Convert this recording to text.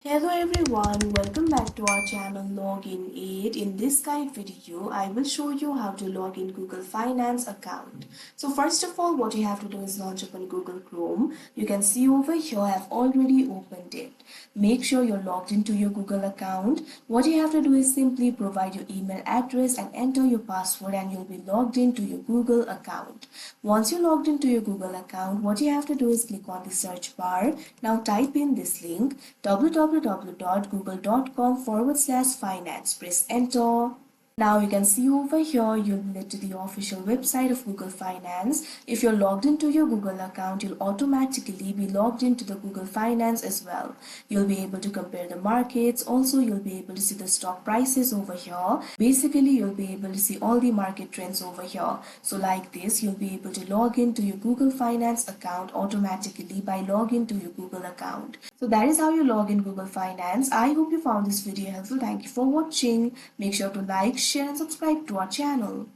Hello everyone, welcome back to our channel Login 8. In this guide video, I will show you how to log in Google Finance account. So first of all, what you have to do is launch open Google Chrome. You can see over here I have already opened it. Make sure you're logged into your Google account. What you have to do is simply provide your email address and enter your password and you'll be logged into your Google account. Once you're logged into your Google account, what you have to do is click on the search bar. Now type in this link www.google.com/finance. Press enter. Now you can see over here you'll be led to the official website of Google Finance. If you're logged into your Google account, you'll automatically be logged into the Google Finance as well. You'll be able to compare the markets. Also, you'll be able to see the stock prices over here. Basically, you'll be able to see all the market trends over here. So like this, you'll be able to log into your Google Finance account automatically by logging to your Google account. So that is how you log in Google Finance. I hope you found this video helpful. Thank you for watching. Make sure to like, share and subscribe to our channel.